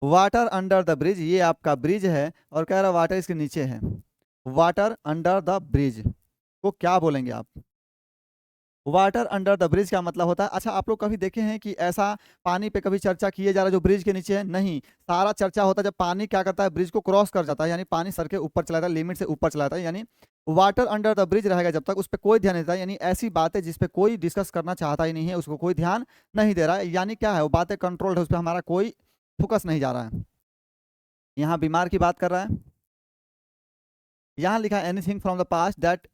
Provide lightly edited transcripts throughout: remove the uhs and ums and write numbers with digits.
Water under the bridge, ये आपका bridge है और कह रहा वाटर इसके नीचे है। वाटर अंडर द ब्रिज को क्या बोलेंगे आप? वाटर अंडर द ब्रिज का मतलब होता है, अच्छा आप लोग कभी देखे हैं कि ऐसा पानी पे कभी चर्चा किए जा रहा है जो ब्रिज के नीचे है? नहीं, सारा चर्चा होता है जब पानी क्या करता है, ब्रिज को क्रॉस कर जाता है, यानी पानी सर के ऊपर चला जाता है, लिमिट से ऊपर चला जाता है, यानी वाटर अंडर द ब्रिज रहेगा जब तक उस पर कोई ध्यान नहीं देता है, यानी ऐसी बातें जिस पे कोई डिस्कस करना चाहता ही नहीं है उसको कोई ध्यान नहीं दे रहा है, यानी क्या है, वो बातें कंट्रोल्ड है, उस पर हमारा कोई फोकस नहीं जा रहा है। यहाँ बीमार की बात कर रहा है। यहाँ लिखा है anything from the past that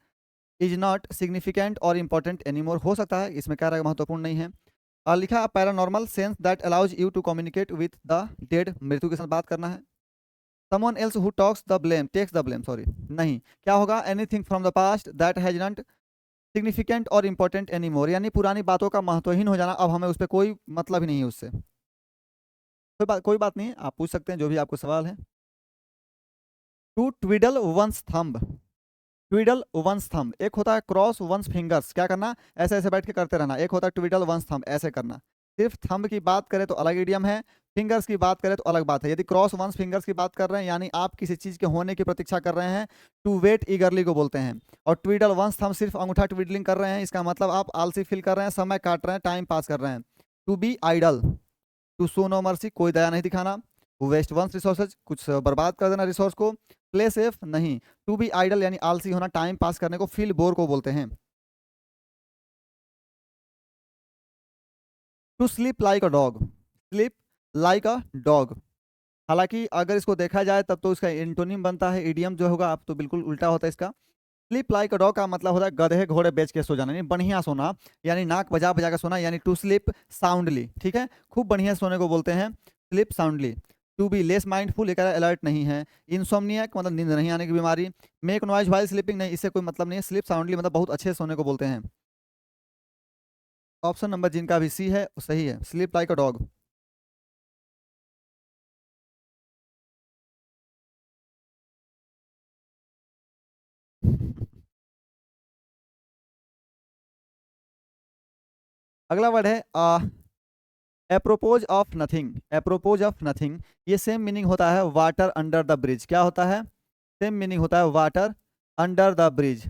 is not significant और इंपॉर्टेंट एनीमोर, हो सकता है इसमें क्या रहेगा, महत्वपूर्ण नहीं है। और लिखा paranormal sense that allows you to communicate with the dead, मृत्यु के साथ बात करना है। Someone else who talks the blame takes the blame, sorry, नहीं, क्या होगा, anything from the past that has not significant और इंपॉर्टेंट एनीमोर, यानी पुरानी बातों का महत्वहीन हो जाना, अब हमें उस पर कोई मतलब ही नहीं है उससे। कोई बात नहीं, आप पूछ सकते हैं जो भी आपको सवाल है। To twiddle one's thumb, twiddle one's thumb, एक होता है क्रॉस वंस फिंगर्स, क्या करना, ऐसे ऐसे बैठ के करते रहना, एक होता है ट्विडल वंस थंब, ऐसे करना। सिर्फ थंब की बात करें तो अलग इडियम है, फिंगर्स की बात करें तो अलग बात है। यदि क्रॉस वंस फिंगर्स की बात कर रहे हैं यानी आप किसी चीज के होने की प्रतीक्षा कर रहे हैं, टू वेट ईगरली को बोलते हैं। और ट्विडल वंस थंब सिर्फ अंगूठा ट्विडलिंग कर रहे हैं, इसका मतलब आप आलसी फील कर रहे हैं, समय काट रहे हैं, टाइम पास कर रहे हैं। To be idle, to show no mercy, कोई दया नहीं दिखाना। वेस्ट वंस रिसोर्सेज, कुछ बर्बाद कर देना रिसोर्स को। प्ले सेफ, नहीं। टू बी आइडल यानी आलसी होना, टाइम पास करने को फील बोर को बोलते हैं। To sleep like a dog, sleep like a dog, हालांकि अगर इसको देखा जाए तब तो इसका एंटोनिम बनता है, इडियम जो होगा आप तो बिल्कुल उल्टा होता है इसका। स्लीप लाइक अ डॉग का मतलब होता है गधे घोड़े बेच के सो जाना, यानी बढ़िया सोना, यानी नाक बजा बजा के सोना, यानी टू स्लीप साउंडली, ठीक है, खूब बढ़िया सोने को बोलते हैं, sleep soundly. To be less mindful, एक अलर्ट नहीं है। इंसोम्नियाक मतलब नींद नहीं आने की बीमारी। मेक नॉइज वाइल स्लीपिंग, नहीं, इससे कोई मतलब नहीं है, स्लीप साउंडली मतलब बहुत अच्छे सोने को बोलते हैं। ऑप्शन नंबर जिनका भी सी है वो सही है, स्लीप लाइक अ डॉग। अगला वर्ड है एप्रोपोज ऑफ नथिंग, एप्रोपोज ऑफ नथिंग, ये सेम मीनिंग होता है वाटर अंडर द ब्रिज, क्या होता है, सेम मीनिंग होता है water under the bridge,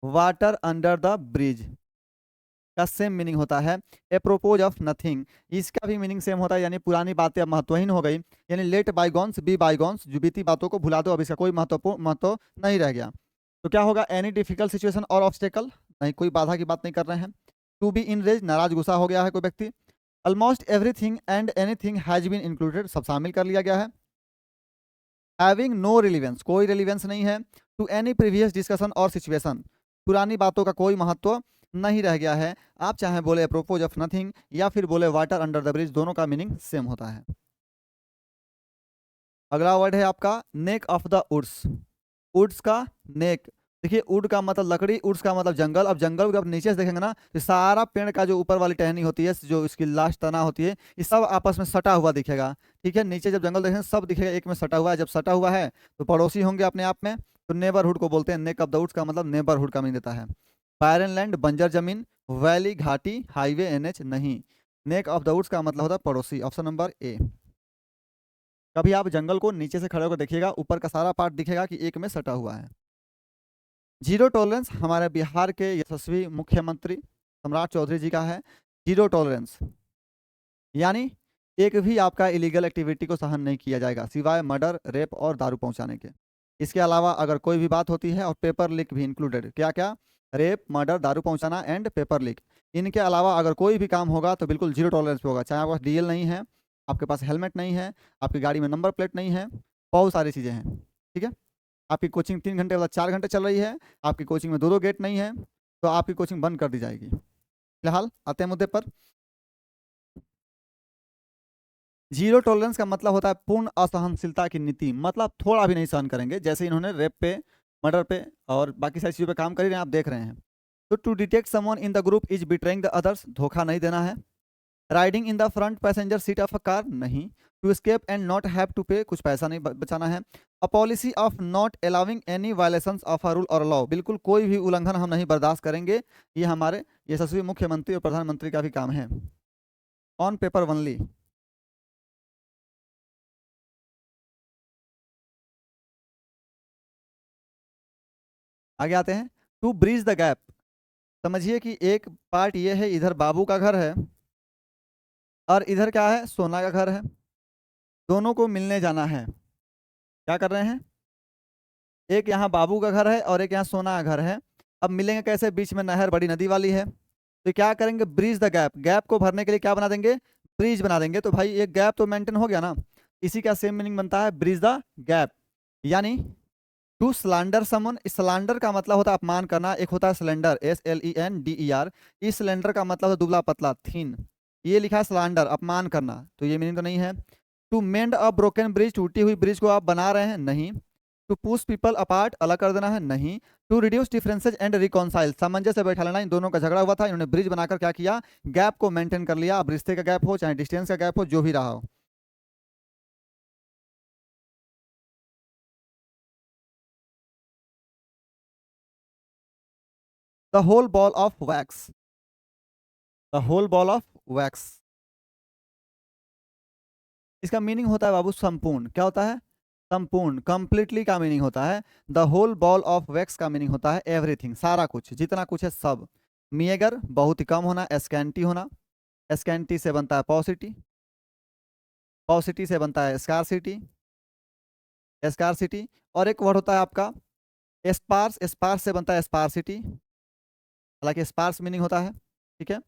water under the bridge का सेम मीनिंग होता है एप्रोपोज ऑफ नथिंग, इसका भी मीनिंग सेम होता है, यानी पुरानी बातें अब महत्वहीन हो गई, यानी लेट बाईगॉन्स बी बाईगॉन्स, जो बीती बातों को भुला दो, अब इसका कोई महत्व नहीं रह गया। तो क्या होगा, एनी डिफिकल्ट सिचुएशन और ऑब्स्टेकल, नहीं, कोई बाधा की बात नहीं कर रहे हैं। टू बी इन रेज, नाराज गुस्सा हो गया है कोई व्यक्ति। Almost everything and anything has been included, सब शामिल कर लिया गया है। हैविंग नो रिलीवेंस, कोई रिलीवेंस नहीं है। टू एनी प्रीवियस डिस्कशन और सिचुएशन, पुरानी बातों का कोई महत्व नहीं रह गया है। आप चाहे बोले अप्रोपोज ऑफ नथिंग या फिर बोले वाटर अंडर द ब्रिज, दोनों का मीनिंग सेम होता है। अगला वर्ड है आपका neck of the woods, woods का नेक, देखिए वुड का मतलब लकड़ी, वुड्स का मतलब जंगल, अब जंगल को आप नीचे से देखेंगे ना तो सारा पेड़ का जो ऊपर वाली टहनी होती है, जो इसकी लास्ट तना होती है, ये सब आपस में सटा हुआ दिखेगा, ठीक है, नीचे जब जंगल देखेंगे सब दिखेगा एक में सटा हुआ है, जब सटा हुआ है तो पड़ोसी होंगे अपने आप में, तो नेबरहुड को बोलते हैं। नेक ऑफ द वुड्स का मतलब नेबरहुड का मीन देता है। बायरन लैंड, बंजर जमीन। वैली, घाटी। हाईवे, एनएच, नहीं, नेक ऑफ द वुड्स का मतलब होता है पड़ोसी, ऑप्शन नंबर ए। कभी आप जंगल को नीचे से खड़े होकर देखिएगा, ऊपर का सारा पार्ट दिखेगा कि एक में सटा हुआ है। जीरो टॉलरेंस हमारे बिहार के यशस्वी मुख्यमंत्री सम्राट चौधरी जी का है, जीरो टॉलरेंस, यानी एक भी आपका इलीगल एक्टिविटी को सहन नहीं किया जाएगा सिवाय मर्डर, रेप और दारू पहुंचाने के। इसके अलावा अगर कोई भी बात होती है, और पेपर लीक भी इंक्लूडेड, क्या क्या, रेप, मर्डर, दारू पहुंचाना एंड पेपर लीक, इनके अलावा अगर कोई भी काम होगा तो बिल्कुल जीरो टॉलरेंस पे होगा, चाहे आपके पास डीएल नहीं है, आपके पास हेलमेट नहीं है, आपकी गाड़ी में नंबर प्लेट नहीं है, बहुत सारी चीज़ें हैं, ठीक है। आपकी कोचिंग 3 घंटे मतलब 4 घंटे चल रही है, आपकी कोचिंग में दो दो गेट नहीं है, तो आपकी कोचिंग बंद कर दी जाएगी। फिलहाल आते हैं मुद्दे पर। जीरो टॉलरेंस का मतलब होता है पूर्ण असहनशीलता की नीति, मतलब थोड़ा भी नहीं सहन करेंगे, जैसे इन्होंने रेप पे, मर्डर पे और बाकी सारी चीज़ों पे काम कर रहे हैं, आप देख रहे हैं। तो to detect someone in the group is betraying the others, धोखा नहीं देना है। Riding in the front passenger seat of a car, नहीं। To escape and not have to pay, कुछ पैसा नहीं बचाना है। A policy of not allowing any violations of a rule or law, बिल्कुल कोई भी उल्लंघन हम नहीं बर्दाश्त करेंगे, ये हमारे यशस्वी मुख्यमंत्री और प्रधानमंत्री का भी काम है। ऑन पेपर ओनली, आगे आते हैं, टू ब्रिज द गैप। समझिए कि एक पार्ट ये है, इधर बाबू का घर है और इधर क्या है, सोना का घर है। दोनों को मिलने जाना है। क्या कर रहे हैं, एक यहाँ बाबू का घर है और एक यहाँ सोना का घर है। अब मिलेंगे कैसे, बीच में नहर, बड़ी नदी वाली है, तो क्या करेंगे, ब्रिज द गैप। गैप को भरने के लिए क्या बना देंगे, ब्रिज बना देंगे। तो भाई एक गैप तो मेंटेन हो गया ना, इसी का सेम मीनिंग बनता है ब्रिज द गैप। यानी टू स्लैंडर समन, स्लैंडर का मतलब होता है अपमान करना, एक होता है सिलेंडर, SLENDER। इस सिलेंडर का मतलब है दुबला पतला, थीन। ये लिखा है स्लैंडर, अपमान करना, तो ये मीनिंग तो नहीं है। To mend a broken bridge, टूटी हुई ब्रिज को आप बना रहे हैं, नहीं। टू पुश पीपल अपार्ट, अलग कर देना है, नहीं। To reduce differences and reconcile, सामंजस्य बैठा लेना, इन दोनों का झगड़ा हुआ था, इन्होंने ब्रिज बनाकर क्या किया, गैप को मेंटेन कर लिया। अब रिश्ते का गैप हो चाहे डिस्टेंस का गैप हो, जो भी रहा हो। The whole ball of wax, the whole ball of wax, इसका मीनिंग होता है बाबू संपूर्ण। क्या होता है, संपूर्ण, कंप्लीटली का मीनिंग होता है। The whole ball of wax का मीनिंग होता है एवरीथिंग, सारा कुछ, जितना कुछ है सब। मिएगर, बहुत ही कम होना, एस्कैंटी होना, एस्कैंटी से बनता है पॉसिटी, पॉसिटी से बनता है स्कारसिटी, स्कारसिटी। और एक वर्ड होता है आपका स्पार्स, स्पार्स से बनता है स्पार्सिटी, हालांकि स्पार्स मीनिंग होता है, ठीक है।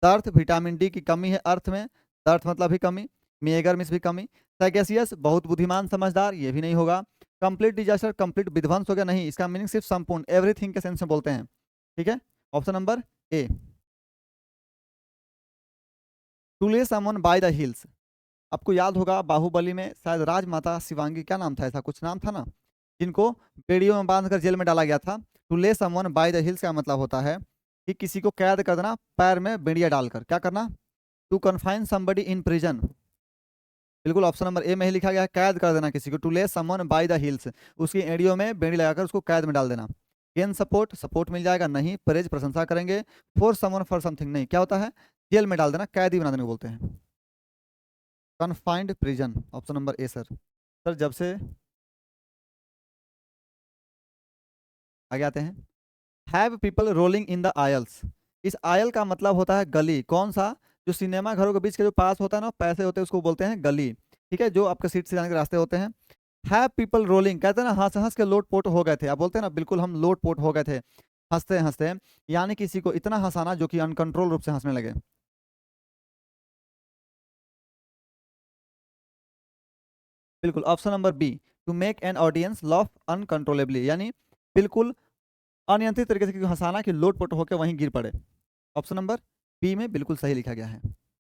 दर्थ, विटामिन डी की कमी है अर्थ में, दर्थ मतलब भी कमी, मेगर मिस भी कमी। सैगेसियस, बहुत बुद्धिमान समझदार, ये भी नहीं होगा। कंप्लीट डिजास्टर, कंप्लीट विध्वंस हो गया, नहीं, इसका मीनिंग सिर्फ संपूर्ण, एवरीथिंग के सेंस में बोलते हैं, ठीक है। Option number A. टू ले समवन बाय द हिल्स, आपको याद होगा बाहुबली में शायद राजमाता शिवांगी, क्या नाम था, ऐसा कुछ नाम था ना, जिनको बेड़ियों में बांधकर जेल में डाला गया था। टू ले समवन बाय द हिल्स का मतलब होता है कि किसी को कैद कर देना, पैर में बेड़िया डालकर, क्या करना, to confine somebody in prison. बिल्कुल ऑप्शन नंबर ए में ही लिखा गया है, कैद कर देना किसी को, टू ले समवन बाय द हिल्स, उसकी एड़ियों में बेड़ी लगाकर उसको कैद में डाल देना। गेन सपोर्ट, सपोर्ट मिल जाएगा, नहीं। प्रेज, प्रशंसा करेंगे। फोर समवन फॉर समथिंग, नहीं, क्या होता है, जेल में डाल देना, कैदी बना देने को बोलते हैं। Confined prison, option number A sir. Sir जब से आगे आते हैं, have people rolling in the aisles, इस आयल का मतलब होता है गली, कौन सा, जो सिनेमा घरों के बीच के जो पास होता है ना, पैसे होते हैं, उसको बोलते हैं गली, ठीक है, जो आपके सीट से जाने के रास्ते होते हैं। हैव पीपल रोलिंग, कहते हैं ना हंस हंस के लोट पोट हो गए थे, आप बोलते हैं ना बिल्कुल हम लोट पोट हो गए थे, हंसते हंसते, यानी किसी को इतना हंसाना जो कि अनकंट्रोल रूप से हंसने लगे। बिल्कुल option number B, to make an audience laugh uncontrollably, यानी बिल्कुल अनियंत्रित तरीके से क्यों हंसाना कि लोट पोट होकर वहीं गिर पड़े। ऑप्शन नंबर बी में बिल्कुल सही लिखा गया है।